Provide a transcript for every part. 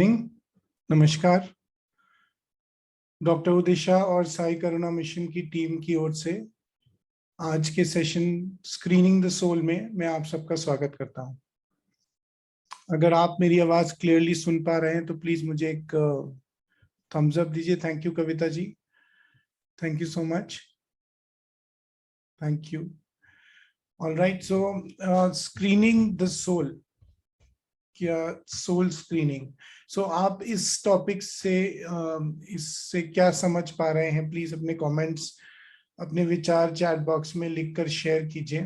नमस्कार। डॉक्टर उदिशा और साई करुणा मिशन की टीम की ओर से आज के सेशन स्क्रीनिंग द सोल में मैं आप सबका स्वागत करता हूं। अगर आप मेरी आवाज क्लियरली सुन पा रहे हैं तो प्लीज मुझे एक थम्स अप दीजिए। Thank you Kavita ji, thank you so much, thank you. All right, so screening the soul क्या सोल स्क्रीनिंग। सो आप इस टॉपिक से इससे क्या समझ पा रहे हैं, प्लीज अपने कमेंट्स, अपने विचार चैट बॉक्स में लिखकर शेयर कीजिए।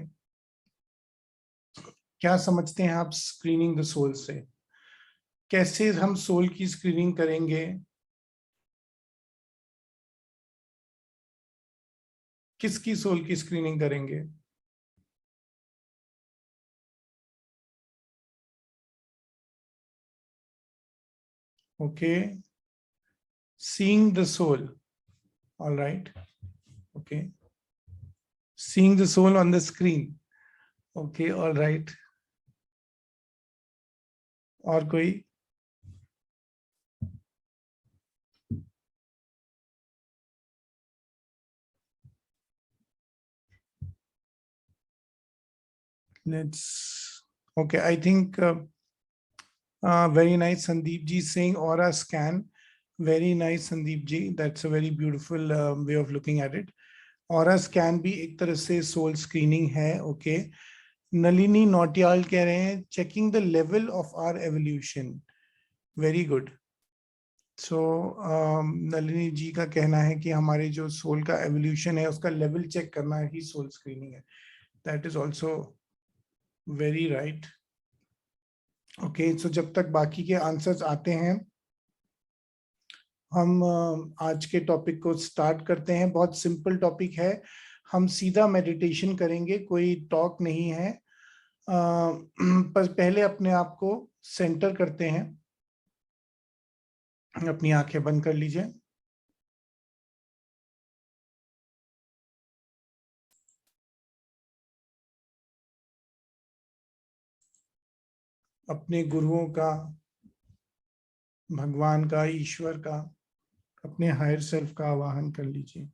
क्या समझते हैं आप स्क्रीनिंग द सोल से? कैसे हम सोल की स्क्रीनिंग करेंगे? किसकी सोल की स्क्रीनिंग करेंगे? Okay, seeing the soul. All right, okay, seeing the soul on the screen. Okay, all right. और कोई? Let's, okay, I think very nice, Sandeep ji saying aura scan. Very nice, Sandeep ji. That's a very beautiful way of looking at it. Aura scan भी एक तरह से soul screening है. Okay. Nalini Notiyal कह रहे हैं checking the level of our evolution. Very good. So Nalini जी का कहना है कि हमारे जो सोल का एवोल्यूशन है उसका लेवल चेक करना ही सोल स्क्रीनिंग है. That is also very right. Okay, so जब तक बाकी के आंसर्स आते हैं हम आज के टॉपिक को स्टार्ट करते हैं. बहुत सिंपल टॉपिक है, हम सीधा मेडिटेशन करेंगे, कोई टॉक नहीं है. पर पहले अपने आप को सेंटर करते हैं. अपनी आंखें बंद कर लीजिए. अपने गुरुओं का, भगवान का, ईश्वर का, अपने हायर सेल्फ का आवाहन कर लीजिए.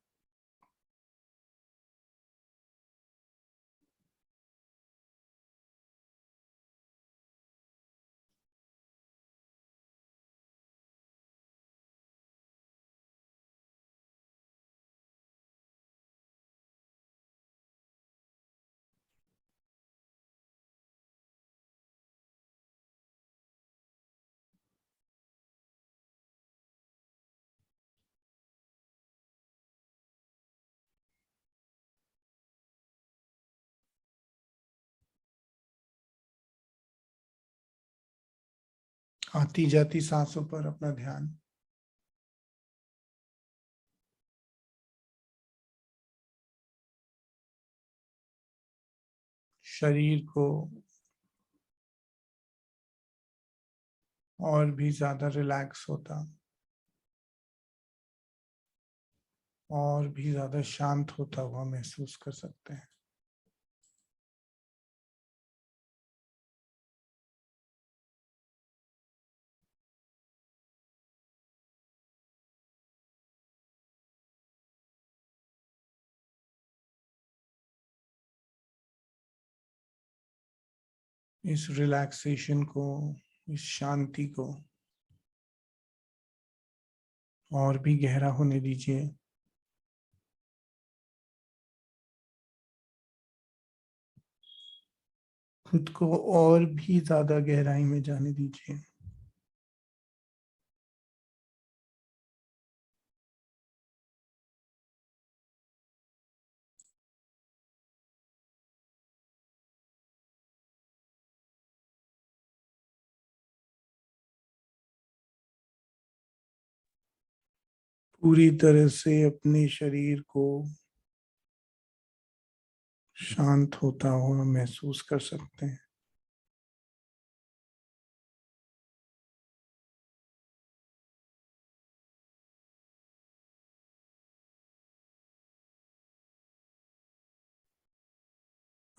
आती जाती सांसों पर अपना ध्यान. शरीर को और भी ज्यादा रिलैक्स होता और भी ज्यादा शांत होता हुआ महसूस कर सकते हैं. इस रिलैक्सेशन को, इस शांति को और भी गहरा होने दीजिए. खुद को और भी ज्यादा गहराई में जाने दीजिए. पूरी तरह से अपने शरीर को शांत होता हुआ महसूस कर सकते हैं.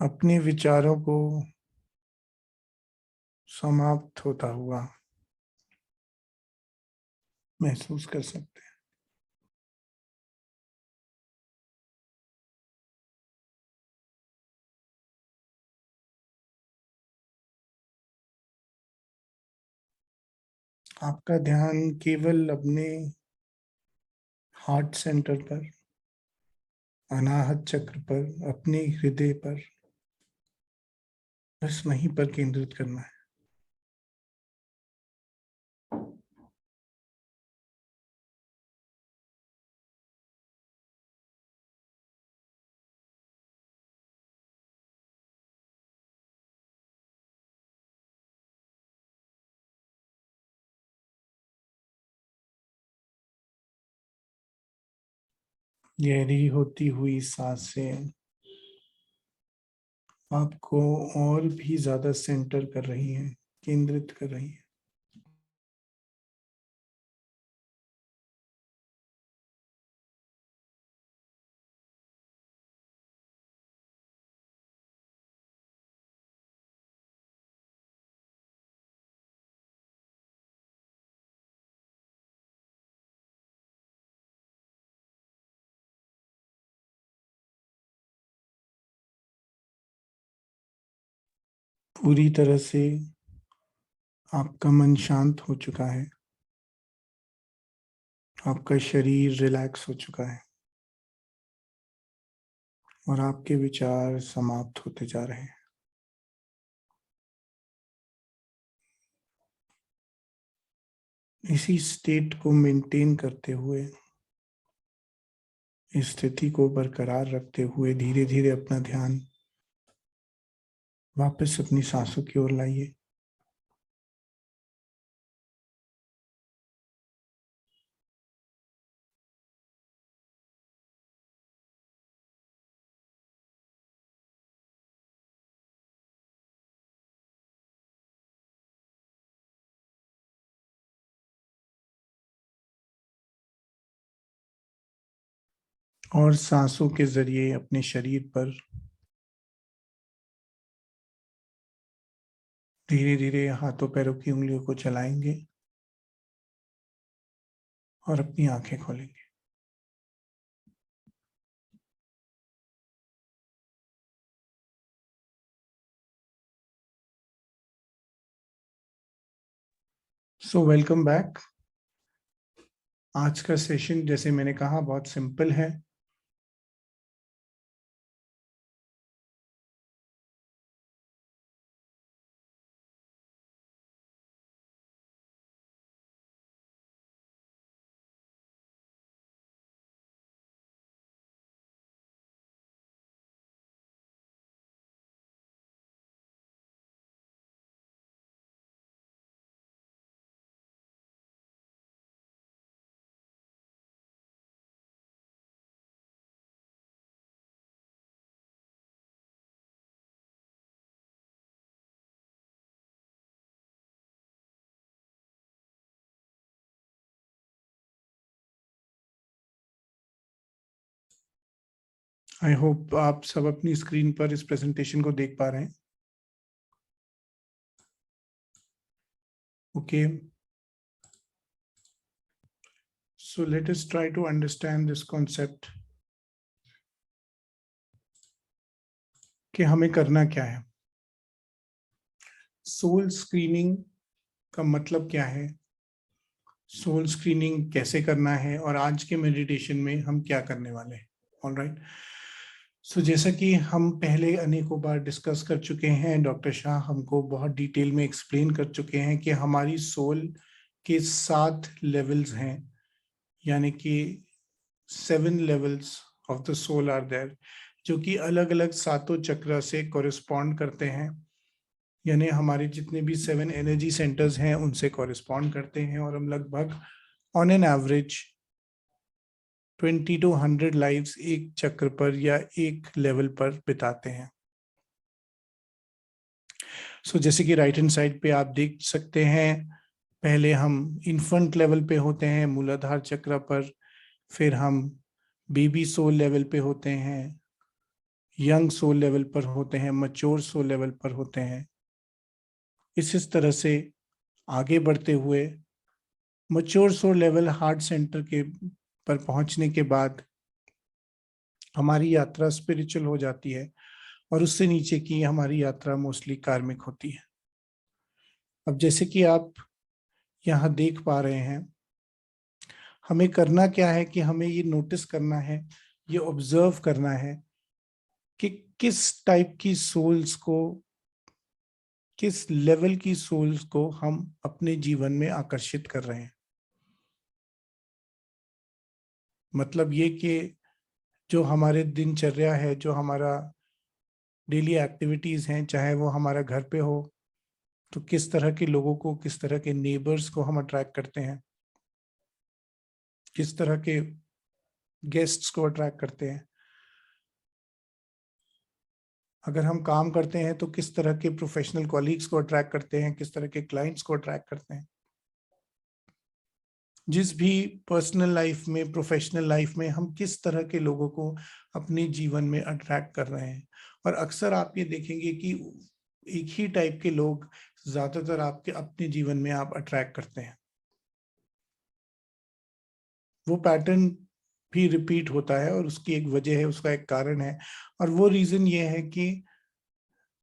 अपने विचारों को समाप्त होता हुआ महसूस कर सकते हैं। आपका ध्यान केवल अपने हार्ट सेंटर पर, अनाहत चक्र पर, अपने हृदय पर, बस वहीं पर केंद्रित करना है। गहरी होती हुई सांसें आपको और भी ज्यादा सेंटर कर रही हैं, केंद्रित कर रही हैं। पूरी तरह से आपका मन शांत हो चुका है, आपका शरीर रिलैक्स हो चुका है और आपके विचार समाप्त होते जा रहे हैं। इसी स्टेट को मेंटेन करते हुए, इस स्थिति को बरकरार रखते हुए धीरे धीरे अपना ध्यान वापस अपनी सांसों की ओर लाइए। और सांसों के जरिए अपने शरीर पर धीरे धीरे हाथों पैरों की उंगलियों को चलाएंगे और अपनी आंखें खोलेंगे। So welcome back. आज का सेशन जैसे मैंने कहा बहुत सिंपल है। आई होप आप सब अपनी स्क्रीन पर इस प्रेजेंटेशन को देख पा रहे हैं। Okay, so let us try to understand this concept कि हमें करना क्या है। सोल स्क्रीनिंग का मतलब क्या है, सोल स्क्रीनिंग कैसे करना है, और आज के मेडिटेशन में हम क्या करने वाले हैं। ऑलराइट, सो जैसा कि हम पहले अनेकों बार डिस्कस कर चुके हैं, डॉक्टर शाह हमको बहुत डिटेल में एक्सप्लेन कर चुके हैं कि हमारी सोल के 7 लेवल्स हैं, यानी कि 7 levels of the soul are there, जो कि अलग अलग सातों चक्र से कॉरेस्पॉन्ड करते हैं, यानी हमारे जितने भी 7 एनर्जी सेंटर्स हैं उनसे कॉरेस्पॉन्ड करते हैं। और हम लगभग on an average 20 to 100 lives एक चक्र पर या एक लेवल पर बिताते हैं। सो जैसे कि राइट हैंड साइड पे आप देख सकते हैं, पहले हम इन्फेंट लेवल पे होते हैं, मूलाधार चक्र पर, फिर हम बेबी सोल लेवल पे होते हैं, यंग सोल लेवल पर होते हैं, मैच्योर सोल लेवल पर होते हैं। इस तरह से आगे बढ़ते हुए mature soul level heart center के पर पहुंचने के बाद हमारी यात्रा स्पिरिचुअल हो जाती है और उससे नीचे की हमारी यात्रा मोस्टली कार्मिक होती है। अब जैसे कि आप यहाँ देख पा रहे हैं, हमें करना क्या है कि हमें ये नोटिस करना है, ये ऑब्जर्व करना है कि किस टाइप की सोल्स को, किस लेवल की सोल्स को हम अपने जीवन में आकर्षित कर रहे हैं। मतलब ये कि जो हमारे दिनचर्या है, जो हमारा डेली एक्टिविटीज हैं, चाहे वो हमारा घर पे हो, तो किस तरह के लोगों को, किस तरह के नेबर्स को हम अट्रैक्ट करते हैं, किस तरह के गेस्ट्स को अट्रैक्ट करते हैं। अगर हम काम करते हैं तो किस तरह के प्रोफेशनल कॉलीग्स को अट्रैक्ट करते हैं, किस तरह के क्लाइंट्स को अट्रैक्ट करते हैं। जिस भी पर्सनल लाइफ में, प्रोफेशनल लाइफ में हम किस तरह के लोगों को अपने जीवन में अट्रैक्ट कर रहे हैं। और अक्सर आप ये देखेंगे कि एक ही टाइप के लोग ज्यादातर आपके अपने जीवन में आप अट्रैक्ट करते हैं। वो पैटर्न भी रिपीट होता है और उसकी एक वजह है, उसका एक कारण है। और वो रीजन ये है कि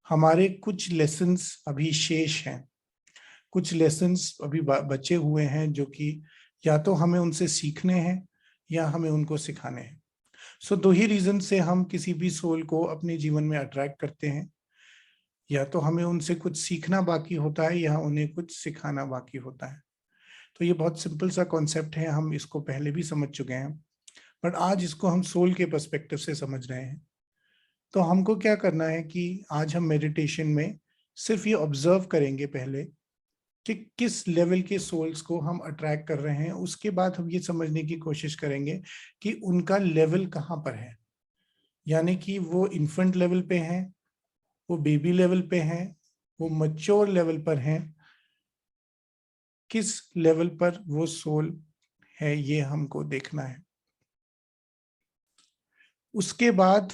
हमारे कुछ लेसन्स अभी शेष हैं, कुछ लेसन्स अभी बचे हुए हैं, जो कि या तो हमें उनसे सीखने हैं या हमें उनको सिखाने हैं। सो दो ही रीजन से हम किसी भी सोल को अपने जीवन में अट्रैक्ट करते हैं, या तो हमें उनसे कुछ सीखना बाकी होता है या उन्हें कुछ सिखाना बाकी होता है। तो ये बहुत सिंपल सा कॉन्सेप्ट है, हम इसको पहले भी समझ चुके हैं, बट आज इसको हम सोल के पर्सपेक्टिव से समझ रहे हैं। तो हमको क्या करना है कि आज हम मेडिटेशन में सिर्फ ये ऑब्जर्व करेंगे पहले कि किस लेवल के सोल्स को हम अट्रैक्ट कर रहे हैं। उसके बाद हम ये समझने की कोशिश करेंगे कि उनका लेवल कहाँ पर है, यानी कि वो इन्फेंट लेवल पे हैं, वो बेबी लेवल पे हैं, वो मैच्योर लेवल पर हैं, किस लेवल पर वो सोल है, ये हमको देखना है। उसके बाद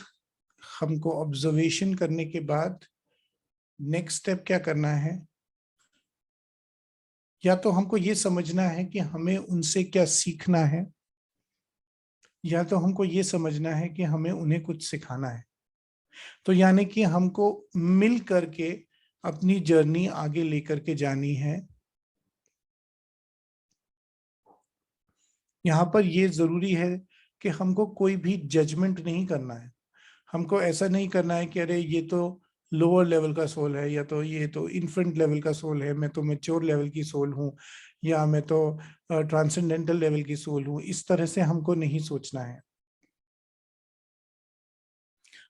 हमको ऑब्जर्वेशन करने के बाद नेक्स्ट स्टेप क्या करना है, या तो हमको ये समझना है कि हमें उनसे क्या सीखना है, या तो हमको ये समझना है कि हमें उन्हें कुछ सिखाना है। तो यानी कि हमको मिल करके अपनी जर्नी आगे लेकर के जानी है। यहाँ पर ये जरूरी है कि हमको कोई भी जजमेंट नहीं करना है। हमको ऐसा नहीं करना है कि अरे ये तो लोअर लेवल का सोल है, या तो ये तो इन्फेंट लेवल का सोल है, मैं तो मेच्योर लेवल की सोल हूँ, या मैं तो ट्रांसेंडेंटल लेवल की सोल हूँ। इस तरह से हमको नहीं सोचना है।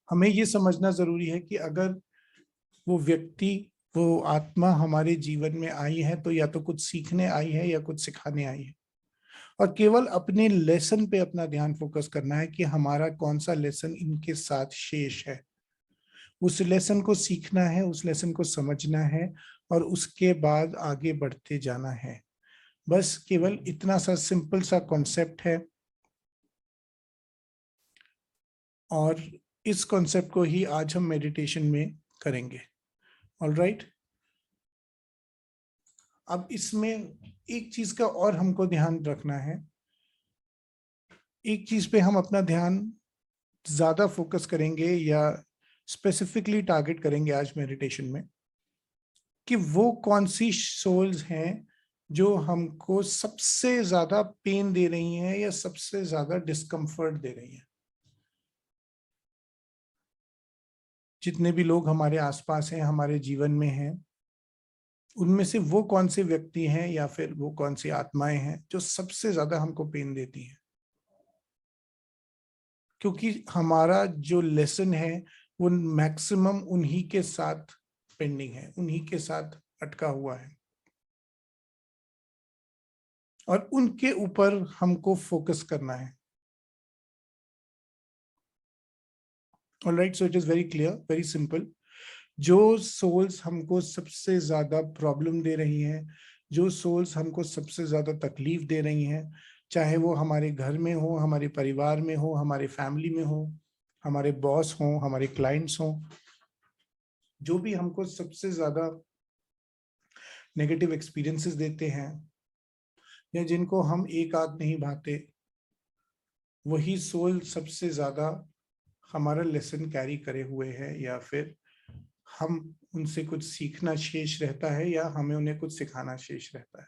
हमें ये समझना जरूरी है कि अगर वो व्यक्ति, वो आत्मा हमारे जीवन में आई है तो या तो कुछ सीखने आई है या कुछ सिखाने आई है। और केवल अपने लेसन पे अपना ध्यान फोकस करना है कि हमारा कौन सा लेसन इनके साथ शेष है। उस लेसन को सीखना है, उस लेसन को समझना है और उसके बाद आगे बढ़ते जाना है। बस केवल इतना सा सिंपल सा कॉन्सेप्ट है, और इस कॉन्सेप्ट को ही आज हम मेडिटेशन में करेंगे। ऑलराइट। अब इसमें एक चीज का और हमको ध्यान रखना है। एक चीज पे हम अपना ध्यान ज्यादा फोकस करेंगे या स्पेसिफिकली टारगेट करेंगे आज मेडिटेशन में, कि वो कौन सी सोल्स हैं जो हमको सबसे ज्यादा पेन दे रही हैं या सबसे ज्यादा डिस्कम्फर्ट दे रही हैं। जितने भी लोग हमारे आसपास हैं, हमारे जीवन में हैं, उनमें से वो कौन से व्यक्ति हैं या फिर वो कौन सी आत्माएं हैं जो सबसे ज्यादा हमको पेन देती हैं। क्योंकि हमारा जो लेसन है वो मैक्सिमम उन्हीं के साथ पेंडिंग है, उन्हीं के साथ अटका हुआ है, और उनके ऊपर हमको फोकस करना है। Alright, so it is very clear, very simple. जो सोल्स हमको सबसे ज्यादा प्रॉब्लम दे रही हैं, जो सोल्स हमको सबसे ज्यादा तकलीफ दे रही हैं, चाहे वो हमारे घर में हो, हमारे परिवार में हो, हमारे फैमिली में हो, हमारे बॉस हो, हमारे क्लाइंट्स हो, जो भी हमको सबसे ज्यादा नेगेटिव एक्सपीरियंसेस देते हैं, या जिनको हम एक आध नहीं भाते, वही सोल सबसे ज्यादा हमारा लेसन कैरी करे हुए है, या फिर हम उनसे कुछ सीखना शेष रहता है या हमें उन्हें कुछ सिखाना शेष रहता है।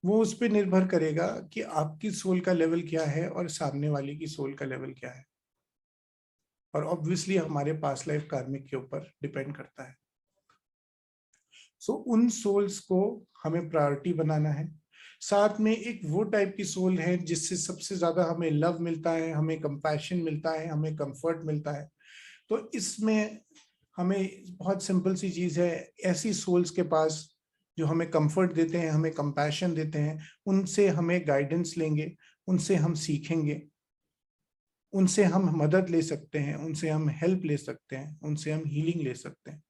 वो उस पर निर्भर करेगा कि आपकी सोल का लेवल क्या है और सामने वाले की सोल का लेवल क्या है, और ऑब्वियसली हमारे पास्ट लाइफ कार्मिक के ऊपर डिपेंड करता है। सो उन सोल्स को हमें प्रायोरिटी बनाना है। साथ में एक वो टाइप की सोल है जिससे सबसे ज्यादा हमें लव मिलता है, हमें कंपैशन मिलता है, हमें कंफर्ट मिलता है। तो इसमें हमें बहुत सिंपल सी चीज है, ऐसी सोल्स के पास जो हमें कंफर्ट देते हैं, हमें कंपैशन देते हैं, उनसे हमें गाइडेंस लेंगे, उनसे हम सीखेंगे, उनसे हम मदद ले सकते हैं, उनसे हम हेल्प ले सकते हैं, उनसे हम हीलिंग ले सकते हैं।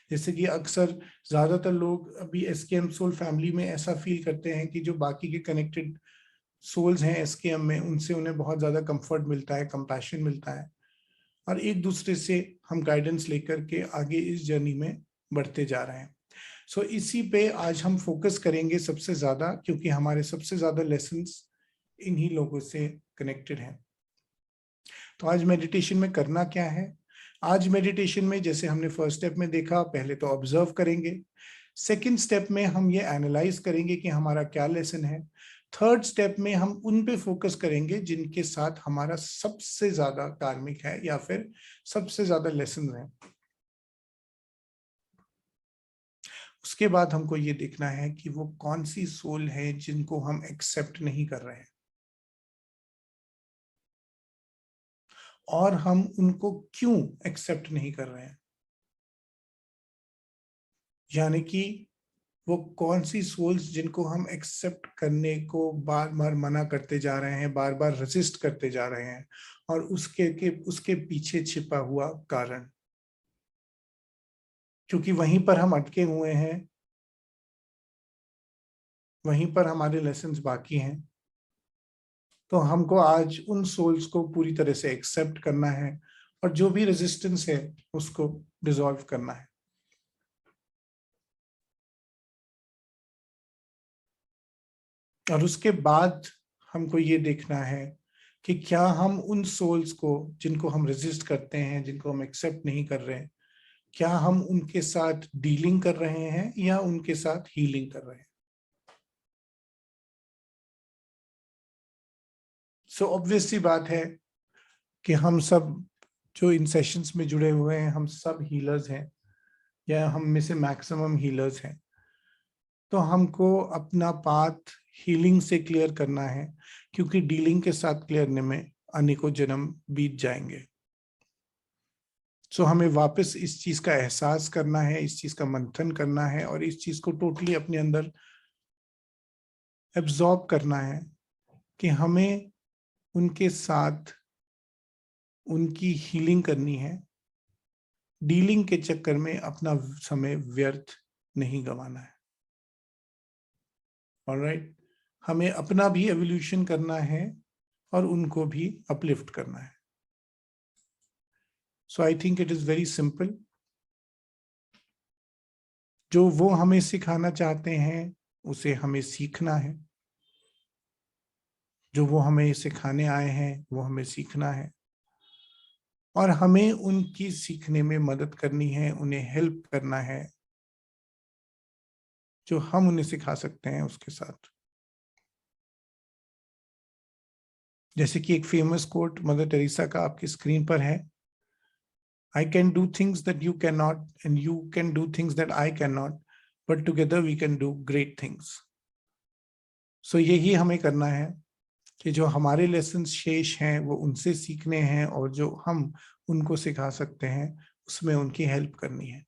जैसे कि अक्सर ज्यादातर लोग अभी एसकेएम सोल फैमिली में ऐसा फील करते हैं कि जो बाकी के कनेक्टेड सोल्स हैं एसकेएम में, उनसे उन्हें बहुत ज्यादा कंफर्ट मिलता है, कंपैशन मिलता है, और एक दूसरे से हम गाइडेंस लेकर के आगे इस जर्नी में बढ़ते जा रहे हैं। सो इसी पे आज हम फोकस करेंगे सबसे ज्यादा, क्योंकि हमारे सबसे ज्यादा लेसन्स इन्हीं लोगों से कनेक्टेड हैं। तो आज मेडिटेशन में करना क्या है? आज मेडिटेशन में जैसे हमने फर्स्ट स्टेप में देखा, पहले तो ऑब्जर्व करेंगे। सेकंड स्टेप में हम ये एनालाइज करेंगे कि हमारा क्या लेसन है। थर्ड स्टेप में हम उन पे फोकस करेंगे जिनके साथ हमारा सबसे ज्यादा कार्मिक है या फिर सबसे ज्यादा लेसन है। उसके बाद हमको ये देखना है कि वो कौन सी सोल है जिनको हम एक्सेप्ट नहीं कर रहे हैं, और हम उनको क्यों एक्सेप्ट नहीं कर रहे हैं। यानी कि वो कौन सी सोल्स जिनको हम एक्सेप्ट करने को बार बार मना करते जा रहे हैं, बार बार रेजिस्ट करते जा रहे हैं, और उसके पीछे छिपा हुआ कारण, क्योंकि वहीं पर हम अटके हुए हैं, वहीं पर हमारे लेसन्स बाकी हैं। तो हमको आज उन सोल्स को पूरी तरह से एक्सेप्ट करना है, और जो भी रेजिस्टेंस है उसको डिसॉल्व करना है। और उसके बाद हमको ये देखना है कि क्या हम उन सोल्स को जिनको हम रेजिस्ट करते हैं, जिनको हम एक्सेप्ट नहीं कर रहे हैं, क्या हम उनके साथ डीलिंग कर रहे हैं या उनके साथ हीलिंग कर रहे हैं। सो ऑब्वियस सी बात है कि हम सब जो इन सेशंस में जुड़े हुए हैं, हम सब हीलर्स हैं, या हम में से मैक्सिमम हीलर्स हैं। तो हमको अपना पाथ हीलिंग से क्लियर करना है, क्योंकि डीलिंग के साथ क्लियर में अनेकों जन्म बीत जाएंगे। सो हमें वापस इस चीज का एहसास करना है, इस चीज का मंथन करना है, और इस चीज को टोटली अपने अंदर एब्जॉर्ब करना है कि हमें उनके साथ उनकी हीलिंग करनी है। डीलिंग के चक्कर में अपना समय व्यर्थ नहीं गंवाना है। ऑलराइट, हमें अपना भी एवोल्यूशन करना है और उनको भी अपलिफ्ट करना है। So I think it is very simple. जो वो हमें सिखाना चाहते हैं उसे हमें सीखना है, जो वो हमें सिखाने आए हैं वो हमें सीखना है, और हमें उनकी सीखने में मदद करनी है, उन्हें हेल्प करना है, जो हम उन्हें सिखा सकते हैं उसके साथ। जैसे कि एक फेमस कोट मदर टेरेसा का आपकी स्क्रीन पर है, I can do things that you cannot, and you can do things that I cannot, but together we can do great things. So यही हमें करना है कि जो हमारे लेसन शेष हैं वो उनसे सीखने हैं, और जो हम उनको सिखा सकते हैं उसमें उनकी हेल्प करनी है।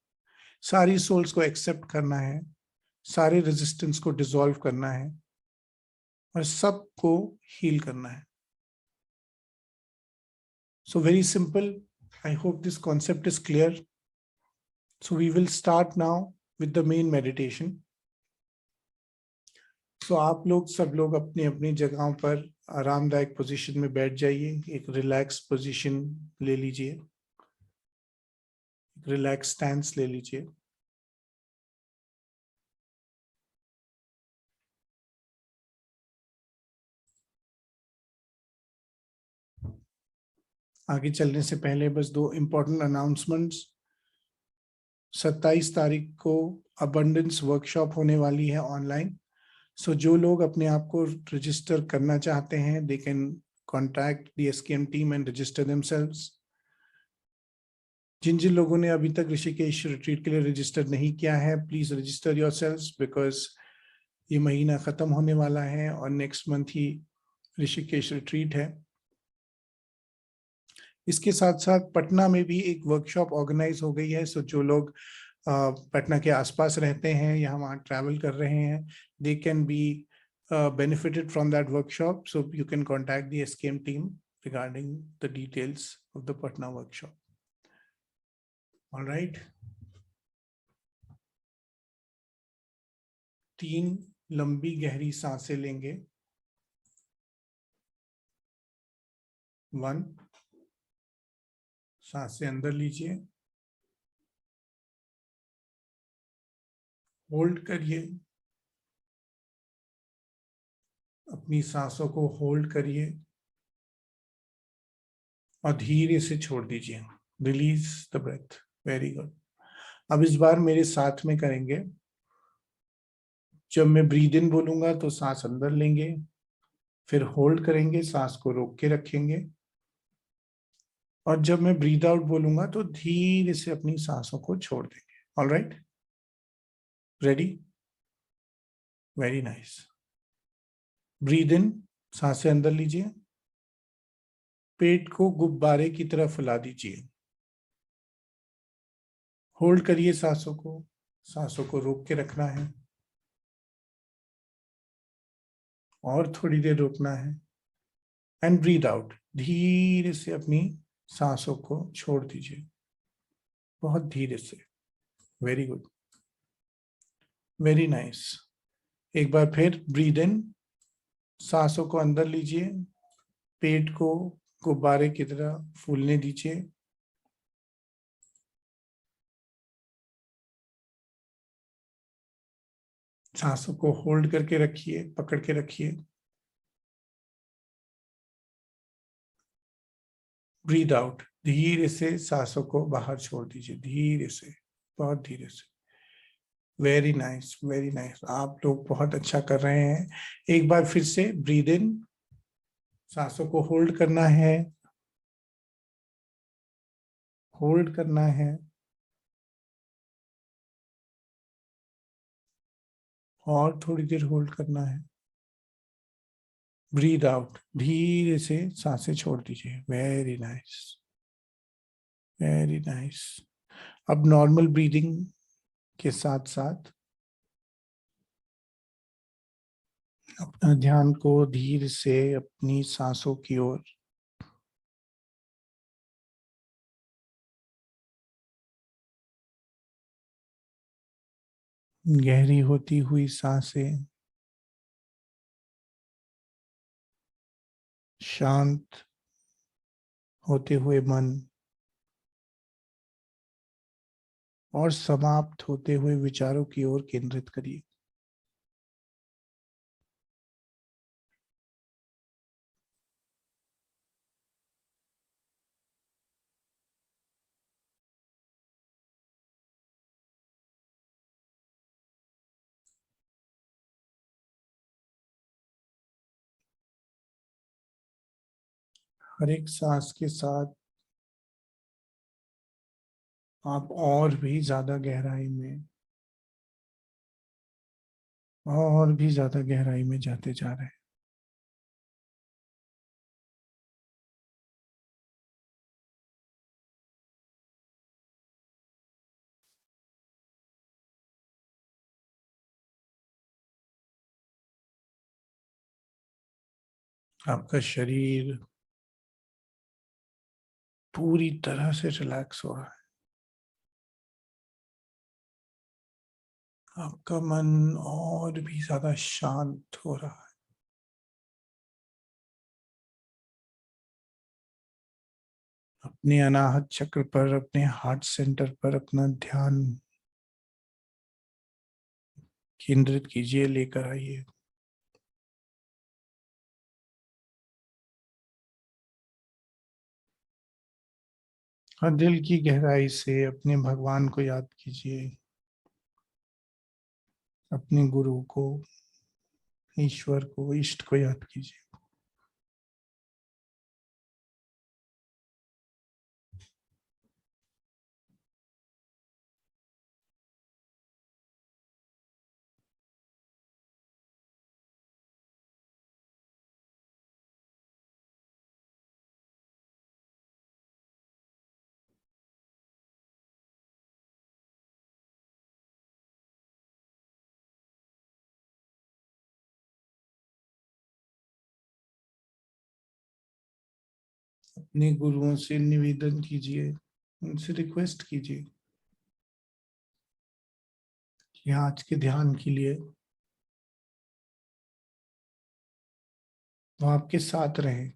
सारी सोल्स को एक्सेप्ट करना है, सारे रेजिस्टेंस को डिसॉल्व करना है, और सबको हील करना है। So very simple. I hope this concept is clear. So we will start now with the main meditation. तो आप लोग सब लोग अपनी अपनी जगहों पर आरामदायक पोजीशन में बैठ जाइए, एक रिलैक्स पोजीशन ले लीजिए, रिलैक्स स्टैंस ले लीजिए। आगे चलने से पहले बस दो इम्पोर्टेंट अनाउंसमेंट्स। 27 तारीख को अबंडेंस वर्कशॉप होने वाली है ऑनलाइन। सो जो लोग अपने आप को रजिस्टर करना चाहते हैं, they can contact the SKM team and register themselves. जिन जिन लोगों ने अभी तक ऋषिकेश रिट्रीट के लिए रजिस्टर नहीं किया है, प्लीज रजिस्टर योरसेल्व्स, बिकॉज ये महीना खत्म होने वाला है और नेक्स्ट मंथ ही ऋषिकेश रिट्रीट है। इसके साथ साथ पटना में भी एक वर्कशॉप ऑर्गेनाइज हो गई है। सो जो लोग पटना के आसपास रहते हैं या वहाँ ट्रैवल कर रहे हैं, they can be benefited from that workshop. So you can contact the SKM team regarding the details of the Patna workshop. All right. 3 लंबी गहरी सांसें लेंगे। 1, सांसें अंदर लीजिए, होल्ड करिए, अपनी सांसों को होल्ड करिए और धीरे से छोड़ दीजिए। Release the breath. Very good. अब इस बार मेरे साथ में करेंगे। जब मैं ब्रीद इन बोलूंगा तो सांस अंदर लेंगे, फिर होल्ड करेंगे, सांस को रोक के रखेंगे, और जब मैं ब्रीद आउट बोलूंगा तो धीरे से अपनी सांसों को छोड़ देंगे। All right, ready? Very nice. Breathe in, सांसें अंदर लीजिए, पेट को गुब्बारे की तरह फैला दीजिए, होल्ड करिए सांसों को रोक के रखना है और थोड़ी देर रोकना है, एंड ब्रीद आउट, धीरे से अपनी सांसों को छोड़ दीजिए, बहुत धीरे से। Very good, very nice. एक बार फिर ब्रीद इन, सांसों को अंदर लीजिए, पेट को गुब्बारे की तरह फूलने दीजिए, सांसों को होल्ड करके रखिए, पकड़ के रखिए। ब्रीद आउट, धीरे से सांसों को बाहर छोड़ दीजिए, धीरे से, बहुत धीरे से। Very nice, very nice. आप लोग बहुत अच्छा कर रहे हैं। एक बार फिर से ब्रीद इन, सांसों को होल्ड करना है, होल्ड करना है, और थोड़ी देर होल्ड करना है। ब्रीद आउट, धीरे से सांसें छोड़ दीजिए। Very nice, very nice. अब नॉर्मल ब्रीदिंग के साथ साथ अपना ध्यान को धीरे से अपनी सांसों की ओर, गहरी होती हुई सांसें, शांत होते हुए मन, और समाप्त होते हुए विचारों की ओर केंद्रित करिए। हर एक सांस के साथ आप और भी ज्यादा गहराई में, और भी ज्यादा गहराई में जाते जा रहे हैं। आपका शरीर पूरी तरह से रिलैक्स हो रहा है। आपका मन और भी ज्यादा शांत हो रहा है। अपने अनाहत चक्र पर, अपने हार्ट सेंटर पर अपना ध्यान केंद्रित कीजिए, लेकर आइए। और दिल की गहराई से अपने भगवान को याद कीजिए, अपने गुरु को, ईश्वर को, इष्ट को याद कीजिए। अपने गुरुओं से निवेदन कीजिए, उनसे रिक्वेस्ट कीजिए कि आज के ध्यान के लिए वो आपके साथ रहे,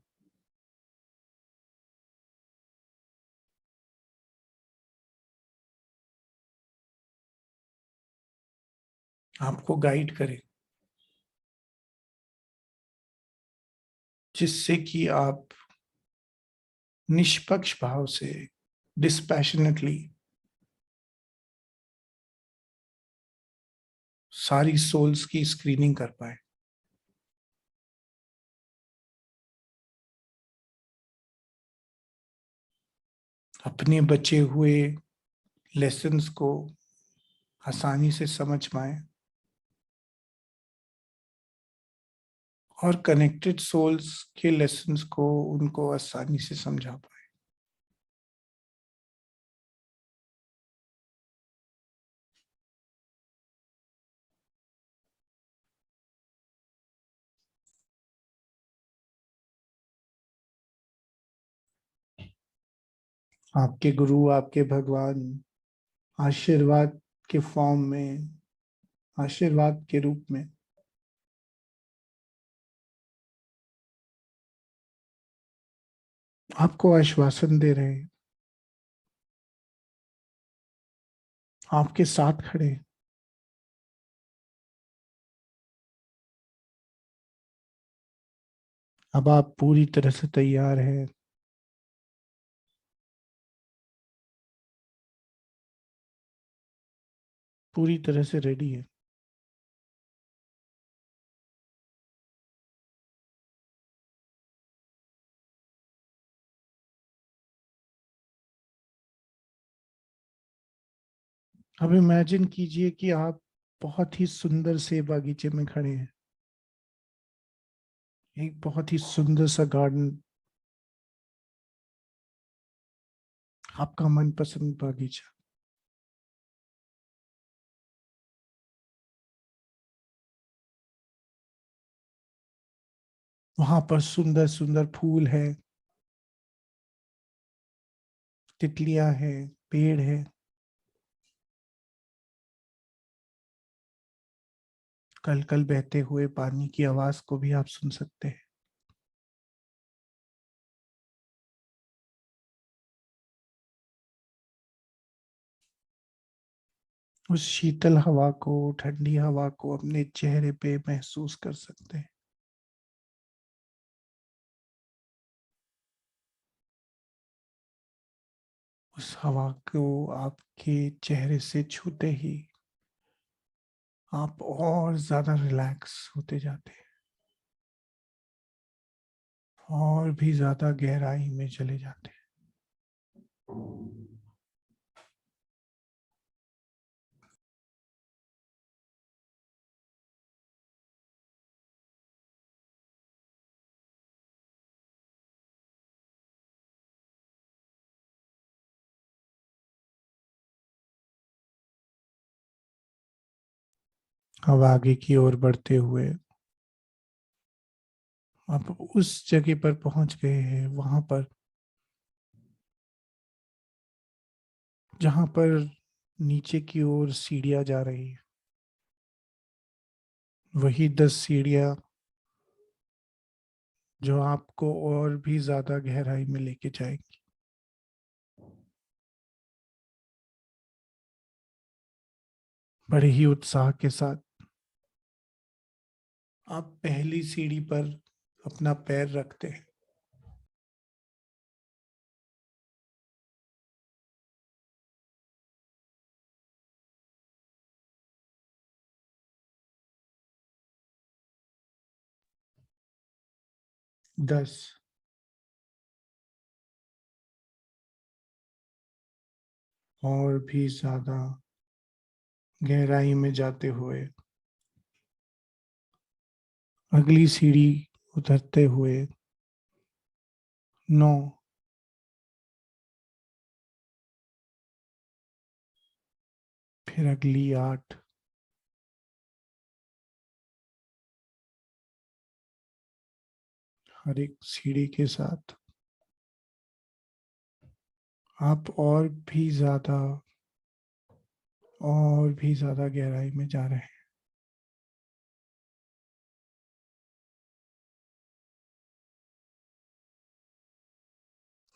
आपको गाइड करे, जिससे कि आप निष्पक्ष भाव से, डिस्पैशनेटली सारी सोल्स की स्क्रीनिंग कर पाए। अपने बचे हुए लेसन्स को आसानी से समझ पाए और कनेक्टेड सोल्स के लेसन्स को उनको आसानी से समझा पाए। आपके गुरु, आपके भगवान आशीर्वाद के फॉर्म में, आशीर्वाद के रूप में आपको आश्वासन दे रहे हैं, आपके साथ खड़े हैं। अब आप पूरी तरह से तैयार हैं, पूरी तरह से रेडी है। अब इमेजिन कीजिए कि आप बहुत ही सुंदर से बागीचे में खड़े हैं, एक बहुत ही सुंदर सा गार्डन, आपका मनपसंद बागीचा। वहां पर सुंदर सुंदर फूल है, तितलियां हैं, पेड़ है, कल कल बहते हुए पानी की आवाज को भी आप सुन सकते हैं। उस शीतल हवा को, ठंडी हवा को अपने चेहरे पे महसूस कर सकते हैं। उस हवा को आपके चेहरे से छूते ही आप और ज्यादा रिलैक्स होते जाते हैं, और भी ज्यादा गहराई में चले जाते हैं। अब आगे की ओर बढ़ते हुए आप उस जगह पर पहुंच गए हैं, वहां पर जहां पर नीचे की ओर सीढ़ियां जा रही है। वही 10 सीढ़ियां जो आपको और भी ज्यादा गहराई में लेके जाएगी। बड़े ही उत्साह के साथ आप पहली सीढ़ी पर अपना पैर रखते हैं। 10, और भी ज्यादा गहराई में जाते हुए, अगली सीढ़ी उतरते हुए, 9, फिर अगली 8, हर एक सीढ़ी के साथ आप और भी ज्यादा गहराई में जा रहे हैं।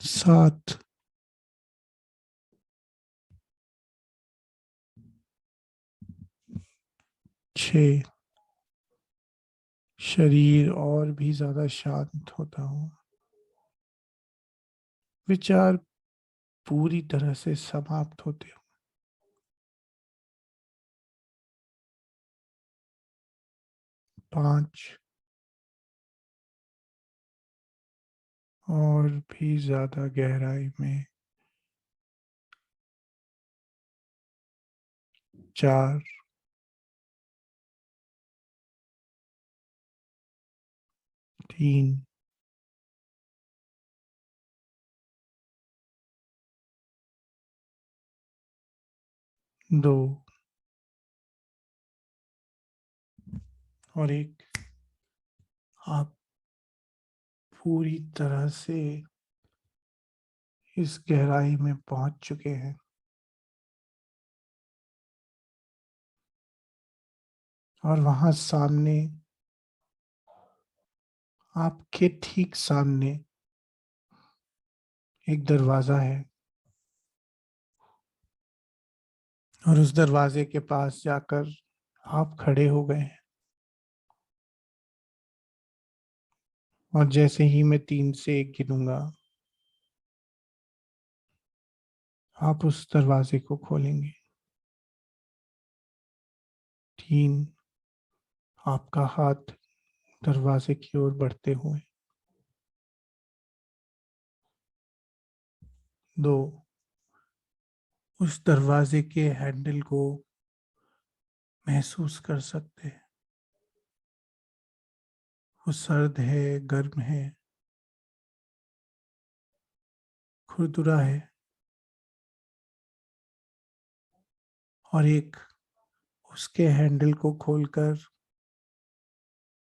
7, 6, शरीर और भी ज्यादा शांत होता हुआ, विचार पूरी तरह से समाप्त होते हुए, 5, और भी ज्यादा गहराई में, 4, 3, 2, और 1। आप पूरी तरह से इस गहराई में पहुंच चुके हैं, और वहां सामने, आपके ठीक सामने एक दरवाजा है, और उस दरवाजे के पास जाकर आप खड़े हो गए हैं। और जैसे ही मैं 3 से 1 गिनूंगा, आप उस दरवाजे को खोलेंगे। 3, आपका हाथ दरवाजे की ओर बढ़ते हुए, 2, उस दरवाजे के हैंडल को महसूस कर सकते हैं। वो सर्द है, गर्म है, खुरदुरा है, और एक, उसके हैंडल को खोलकर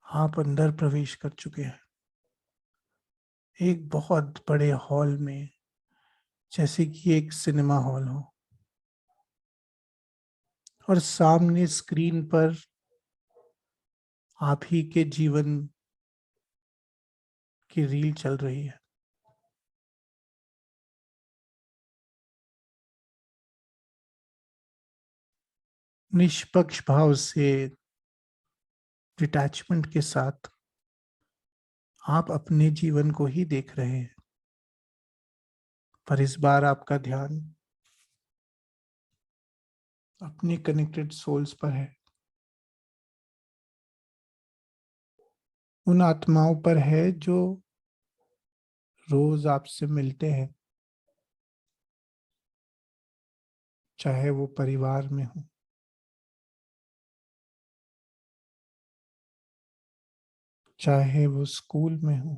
आप अंदर प्रवेश कर चुके हैं, एक बहुत बड़े हॉल में, जैसे कि एक सिनेमा हॉल हो, और सामने स्क्रीन पर आप ही के जीवन की रील चल रही है। निष्पक्ष भाव से, डिटैचमेंट के साथ आप अपने जीवन को ही देख रहे हैं, पर इस बार आपका ध्यान अपने कनेक्टेड सोल्स पर है, उन आत्माओं पर है जो रोज आपसे मिलते हैं, चाहे वो परिवार में हो, चाहे वो स्कूल में हो,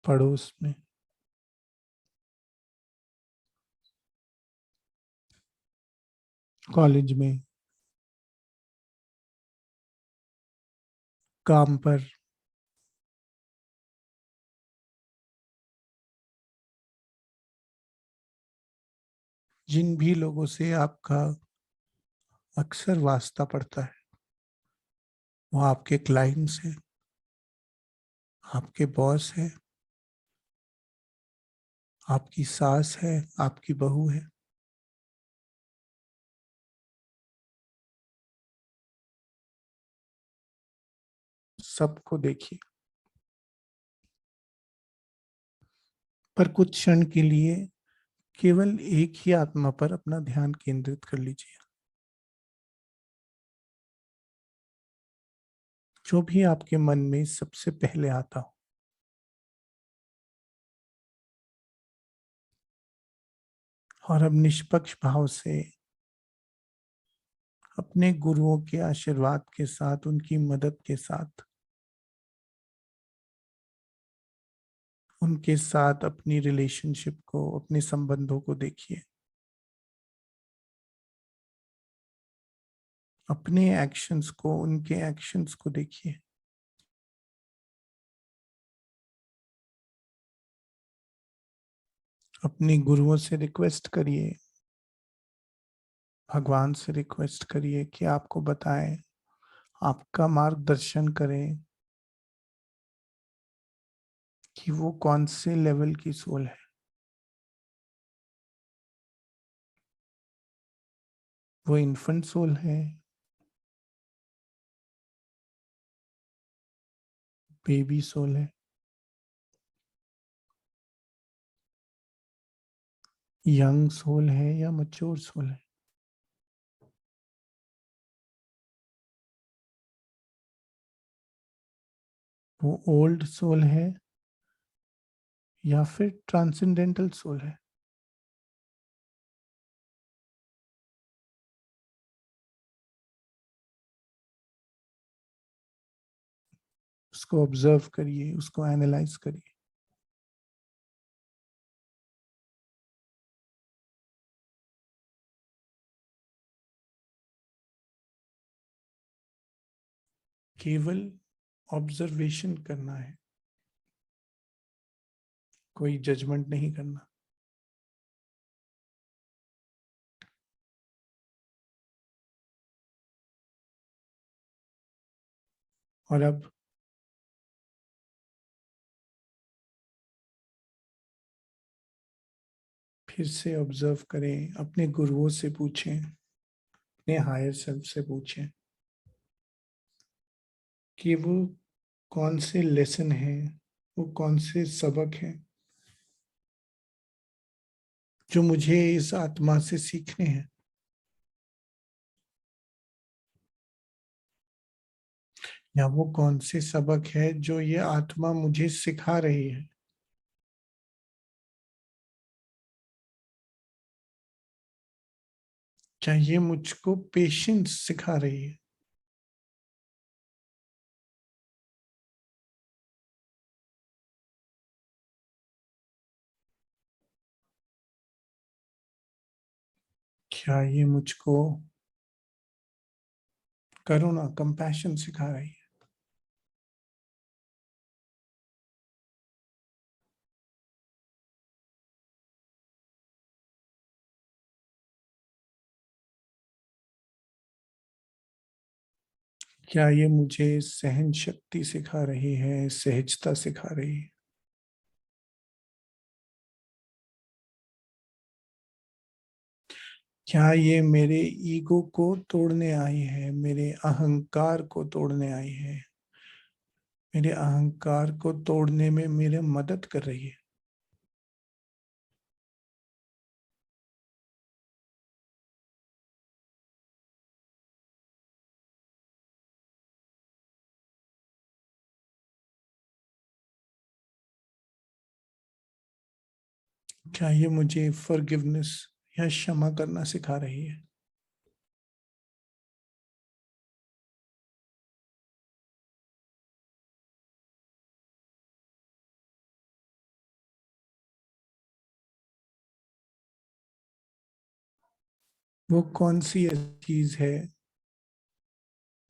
पड़ोस में, कॉलेज में, काम पर, जिन भी लोगों से आपका अक्सर वास्ता पड़ता है, वो आपके क्लाइंट्स हैं, आपके बॉस है, आपकी सास है, आपकी बहू है, सबको देखिए, पर कुछ क्षण के लिए केवल एक ही आत्मा पर अपना ध्यान केंद्रित कर लीजिए। जो भी आपके मन में सबसे पहले आता हो। और अब निष्पक्ष भाव से अपने गुरुओं के आशीर्वाद के साथ, उनकी मदद के साथ, उनके साथ अपनी रिलेशनशिप को, अपने संबंधों को देखिए। अपने एक्शंस को, उनके एक्शंस को देखिए। अपने गुरुओं से रिक्वेस्ट करिए, भगवान से रिक्वेस्ट करिए कि आपको बताएं, आपका मार्गदर्शन करें कि वो कौन से लेवल की सोल है। वो इन्फेंट सोल है, बेबी सोल है, यंग सोल है या मैच्योर सोल है। वो ओल्ड सोल है या फिर ट्रांसेंडेंटल सोल है। उसको ऑब्जर्व करिए, उसको एनालाइज करिए। केवल ऑब्जर्वेशन करना है, कोई जजमेंट नहीं करना। और अब फिर से ऑब्जर्व करें, अपने गुरुओं से पूछें, अपने हायर सेल्फ से पूछें कि वो कौन से लेसन है, वो कौन से सबक हैं जो मुझे इस आत्मा से सीखने हैं। या वो कौन से सबक है जो ये आत्मा मुझे सिखा रही है। क्या ये मुझको पेशेंस सिखा रही है। क्या ये मुझको करुणा, कंपैशन सिखा रही है। क्या ये मुझे सहन शक्ति सिखा रही है, सहजता सिखा रही है। क्या ये मेरे ईगो को तोड़ने आई है, मेरे अहंकार को तोड़ने आई है, मेरे अहंकार को तोड़ने में मेरे मदद कर रही है। क्या ये मुझे फॉरगिवनेस या क्षमा करना सिखा रही है। वो कौन सी ऐसी चीज है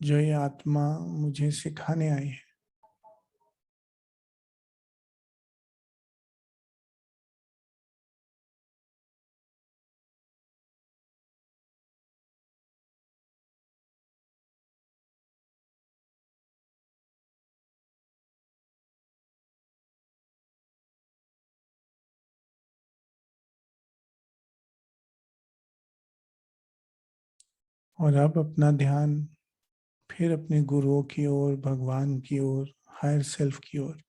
जो ये आत्मा मुझे सिखाने आई है। और अब अपना ध्यान फिर अपने गुरुओं की ओर, भगवान की ओर, हायर सेल्फ की ओर,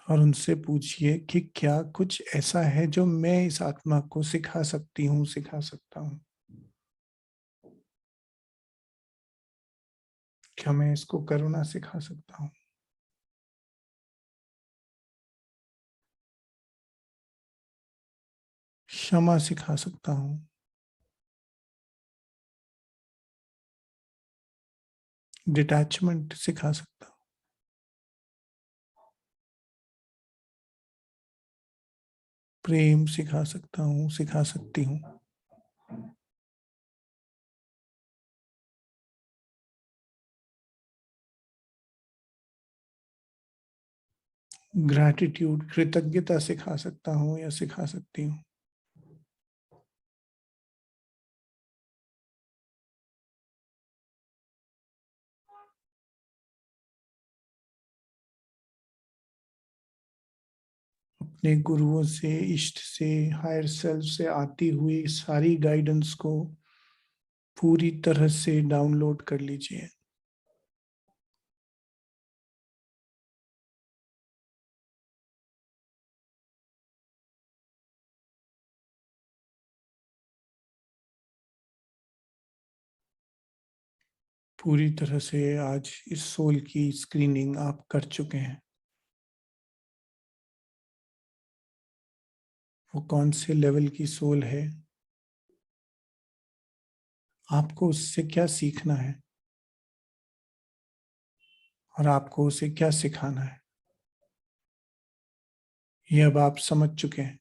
और उनसे पूछिए कि क्या कुछ ऐसा है जो मैं इस आत्मा को सिखा सकती हूँ, सिखा सकता हूँ। क्या मैं इसको करुणा सिखा सकता हूँ? क्षमा सिखा सकता हूँ? डिटैचमेंट सिखा सकता हूँ? प्रेम सिखा सकता हूँ, सिखा सकती हूँ? ग्रैटिट्यूड, कृतज्ञता सिखा सकता हूँ या सिखा सकती हूँ? अपने गुरुओं से, इष्ट से, हायर सेल्फ से आती हुई सारी गाइडेंस को पूरी तरह से डाउनलोड कर लीजिए। पूरी तरह से आज इस सोल की स्क्रीनिंग आप कर चुके हैं। वो कौन से लेवल की सोल है, आपको उससे क्या सीखना है और आपको उसे क्या सिखाना है, ये अब आप समझ चुके हैं।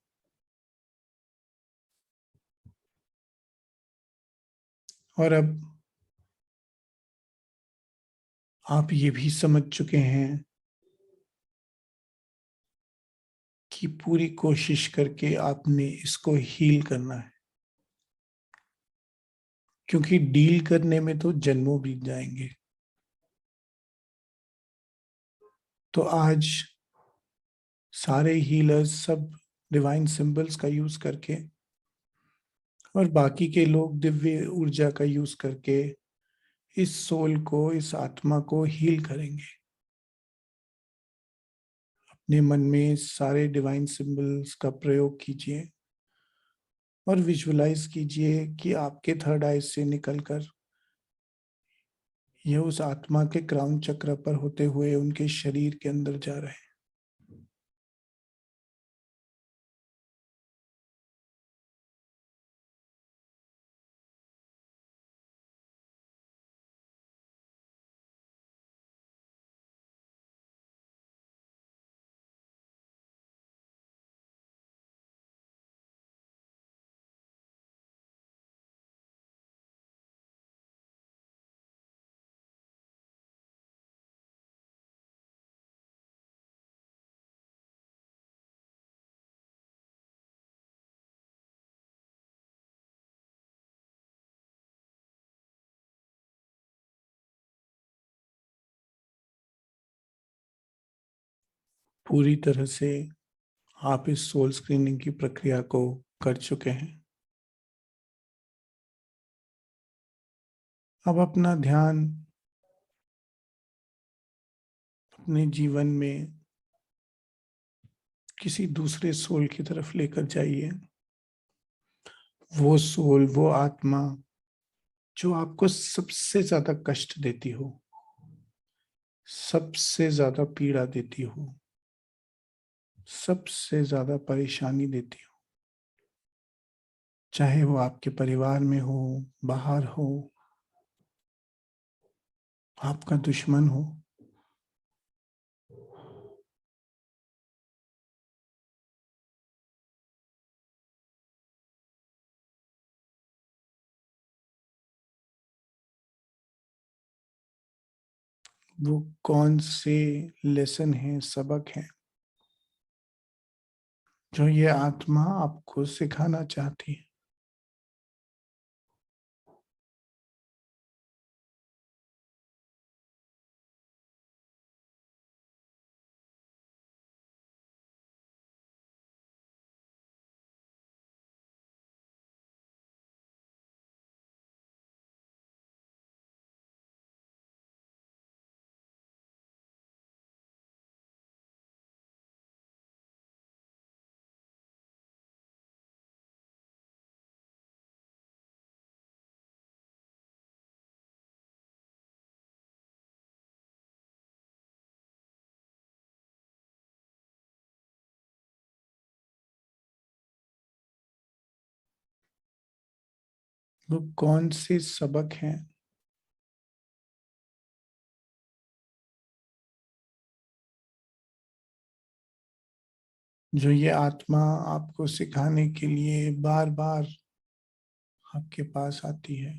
और अब आप ये भी समझ चुके हैं कि पूरी कोशिश करके आपने इसको हील करना है, क्योंकि डील करने में तो जन्मों बीत जाएंगे। तो आज सारे हीलर्स सब डिवाइन सिंबल्स का यूज करके और बाकी के लोग दिव्य ऊर्जा का यूज करके इस सोल को, इस आत्मा को हील करेंगे। अपने मन में सारे डिवाइन सिंबल्स का प्रयोग कीजिए और विजुअलाइज कीजिए कि आपके थर्ड आई से निकलकर यह उस आत्मा के क्राउन चक्र पर होते हुए उनके शरीर के अंदर जा रहे हैं। पूरी तरह से आप इस सोल स्क्रीनिंग की प्रक्रिया को कर चुके हैं। अब अपना ध्यान अपने जीवन में किसी दूसरे सोल की तरफ लेकर जाइए। वो सोल, वो आत्मा जो आपको सबसे ज्यादा कष्ट देती हो, सबसे ज्यादा पीड़ा देती हो, सबसे ज्यादा परेशानी देती हो, चाहे वो आपके परिवार में हो, बाहर हो, आपका दुश्मन हो, वो कौन से लेसन है, सबक है जो ये आत्मा आपको सिखाना चाहती है। वो कौन से सबक हैं जो ये आत्मा आपको सिखाने के लिए बार बार आपके पास आती है?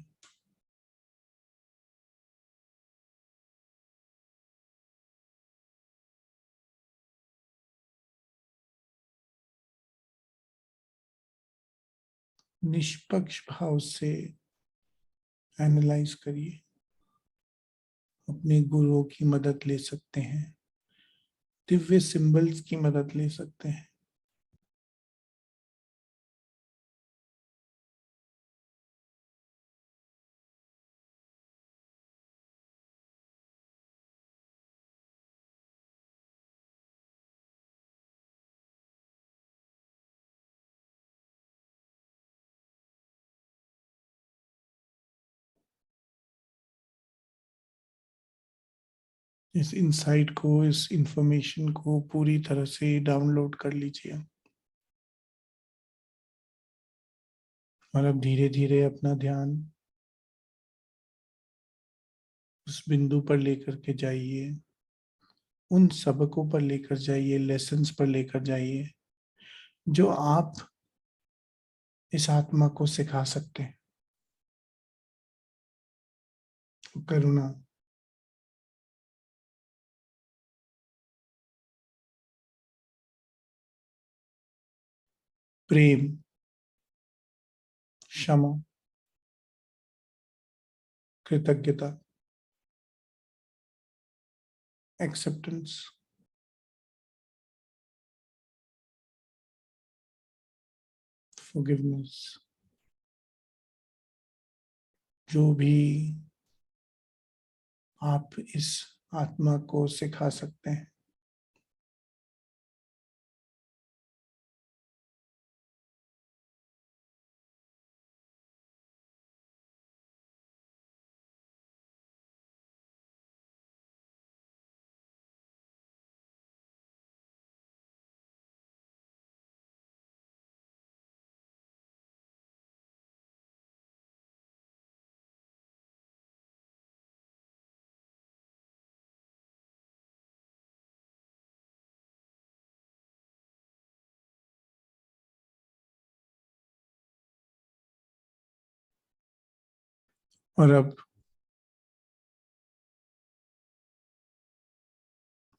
निष्पक्ष भाव से एनालाइज करिए। अपने गुरुओं की मदद ले सकते हैं, दिव्य सिंबल्स की मदद ले सकते हैं। इस इंसाइट को, इस इंफॉर्मेशन को पूरी तरह से डाउनलोड कर लीजिए और अब धीरे धीरे अपना ध्यान उस बिंदु पर लेकर के जाइए, उन सबकों पर लेकर जाइए, लेसन्स पर लेकर जाइए जो आप इस आत्मा को सिखा सकते हैं। करुणा, प्रेम, क्षमा, कृतज्ञता, एक्सेप्टेंस, फॉरगिवनेस, जो भी आप इस आत्मा को सिखा सकते हैं। और अब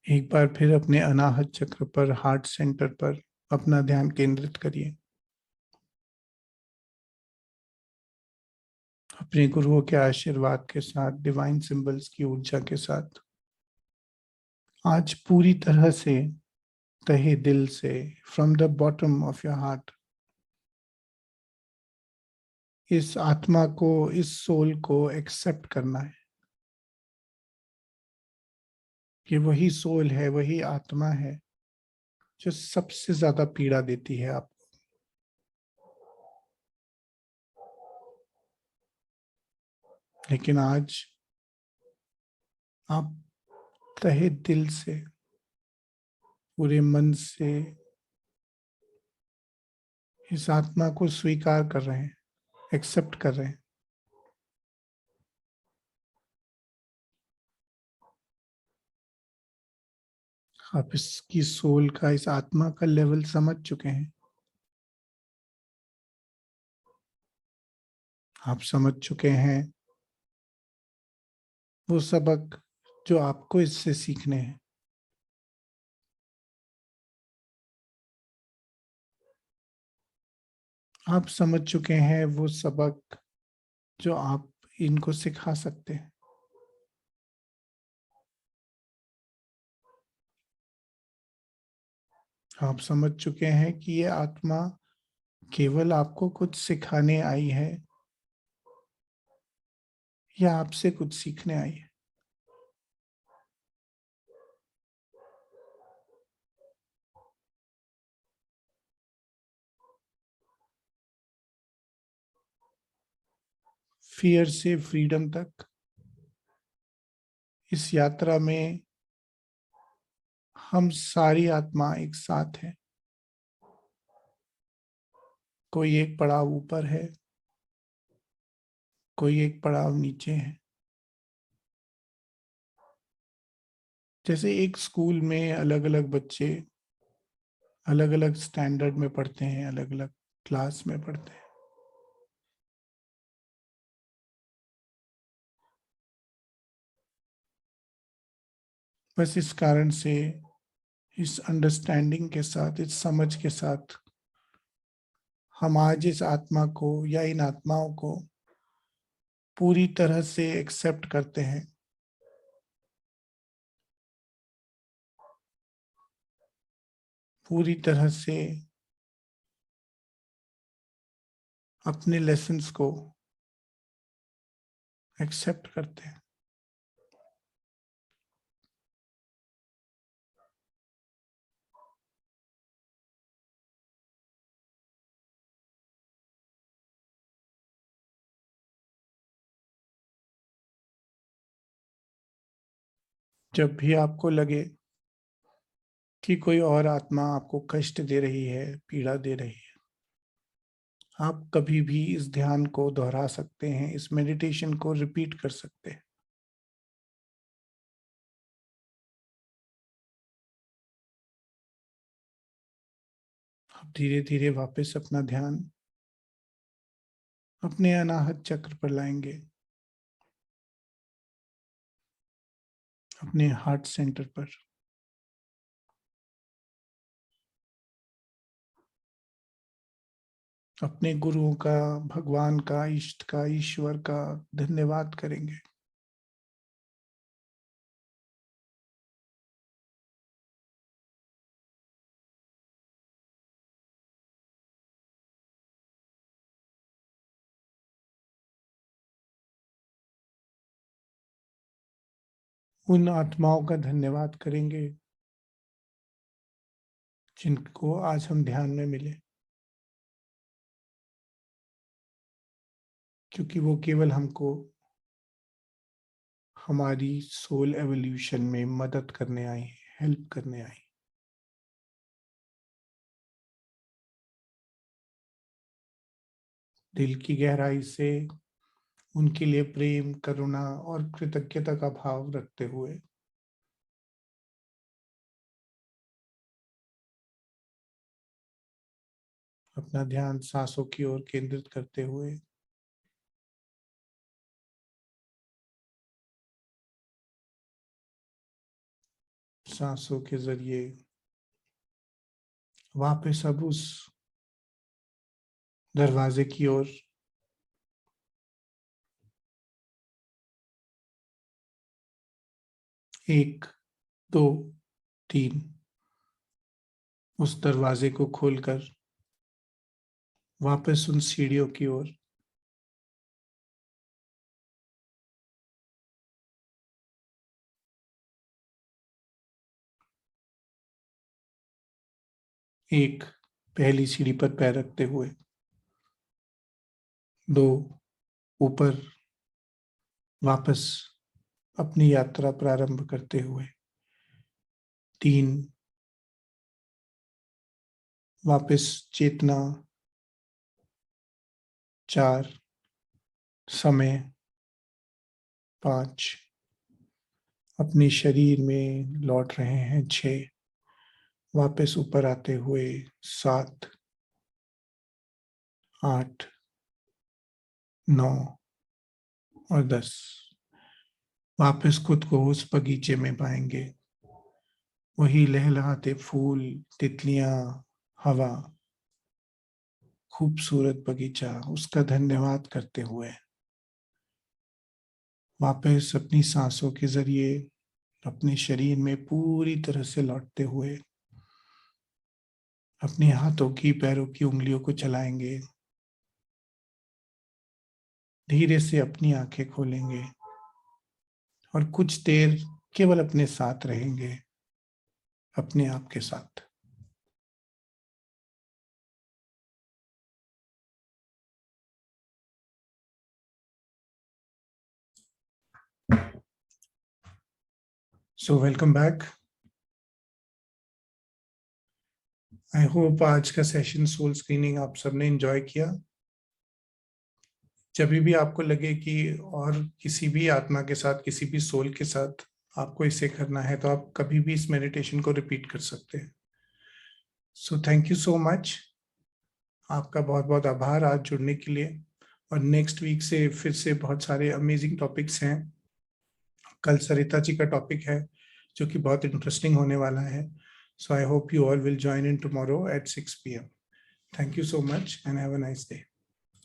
एक बार फिर अपने अनाहत चक्र पर, हार्ट सेंटर पर अपना ध्यान केंद्रित करिए। अपने गुरुओं के आशीर्वाद के साथ, डिवाइन सिंबल्स की ऊर्जा के साथ आज पूरी तरह से, तहे दिल से, from the bottom of your heart, इस आत्मा को, इस सोल को एक्सेप्ट करना है कि वही सोल है, वही आत्मा है जो सबसे ज्यादा पीड़ा देती है आपको। लेकिन आज आप तहे दिल से, पूरे मन से इस आत्मा को स्वीकार कर रहे हैं, एक्सेप्ट कर रहे हैं। आप इसकी सोल का, इस आत्मा का लेवल समझ चुके हैं। आप समझ चुके हैं वो सबक जो आपको इससे सीखने हैं। आप समझ चुके हैं वो सबक जो आप इनको सिखा सकते हैं। आप समझ चुके हैं कि ये आत्मा केवल आपको कुछ सिखाने आई है या आपसे कुछ सीखने आई है। फियर से फ्रीडम तक इस यात्रा में हम सारी आत्मा एक साथ है। कोई एक पड़ाव ऊपर है, कोई एक पड़ाव नीचे है। जैसे एक स्कूल में अलग अलग बच्चे अलग अलग स्टैंडर्ड में पढ़ते हैं, अलग अलग क्लास में पढ़ते हैं। बस इस कारण से, इस अंडरस्टैंडिंग के साथ, इस समझ के साथ हम आज इस आत्मा को या इन आत्माओं को पूरी तरह से एक्सेप्ट करते हैं। पूरी तरह से अपने लेसन्स को एक्सेप्ट करते हैं। जब भी आपको लगे कि कोई और आत्मा आपको कष्ट दे रही है, पीड़ा दे रही है, आप कभी भी इस ध्यान को दोहरा सकते हैं, इस मेडिटेशन को रिपीट कर सकते हैं। आप धीरे धीरे वापस अपना ध्यान अपने अनाहत चक्र पर लाएंगे, अपने हार्ट सेंटर पर। अपने गुरुओं का, भगवान का, इष्ट का, ईश्वर का धन्यवाद करेंगे। उन आत्माओं का धन्यवाद करेंगे जिनको आज हम ध्यान में मिले, क्योंकि वो केवल हमको हमारी सोल एवोल्यूशन में मदद करने आई, हेल्प करने आई। दिल की गहराई से उनके लिए प्रेम, करुणा और कृतज्ञता का भाव रखते हुए अपना ध्यान सांसों की ओर केंद्रित करते हुए सांसों के जरिए वापस अब उस दरवाजे की ओर एक, दो, तीन, उस दरवाजे को खोलकर वापस उन सीढ़ियों की ओर एक, पहली सीढ़ी पर पैर रखते हुए, दो, ऊपर वापस अपनी यात्रा प्रारंभ करते हुए, तीन, वापस चेतना, चार, समय, पांच, अपने शरीर में लौट रहे हैं, छह, वापस ऊपर आते हुए, सात, आठ, नौ और 10, वापस खुद को उस बगीचे में पाएंगे। वही लहलहाते फूल, तितलियां, हवा, खूबसूरत बगीचा, उसका धन्यवाद करते हुए वापस अपनी सांसों के जरिए अपने शरीर में पूरी तरह से लौटते हुए अपने हाथों की, पैरों की उंगलियों को चलाएंगे। धीरे से अपनी आंखें खोलेंगे और कुछ देर केवल अपने साथ रहेंगे, अपने आप के साथ। So welcome back. I hope आज का सेशन सोल स्क्रीनिंग आप सबने एंजॉय किया। जब भी आपको लगे कि और किसी भी आत्मा के साथ, किसी भी सोल के साथ आपको इसे करना है, तो आप कभी भी इस मेडिटेशन को रिपीट कर सकते हैं। So thank you so much, आपका बहुत बहुत आभार आज जुड़ने के लिए। और नेक्स्ट वीक से फिर से बहुत सारे अमेजिंग टॉपिक्स हैं। कल सरिता जी का टॉपिक है जो कि बहुत इंटरेस्टिंग होने वाला है। So I hope you all will join in tomorrow at 6 PM. Thank you so much and have a nice day.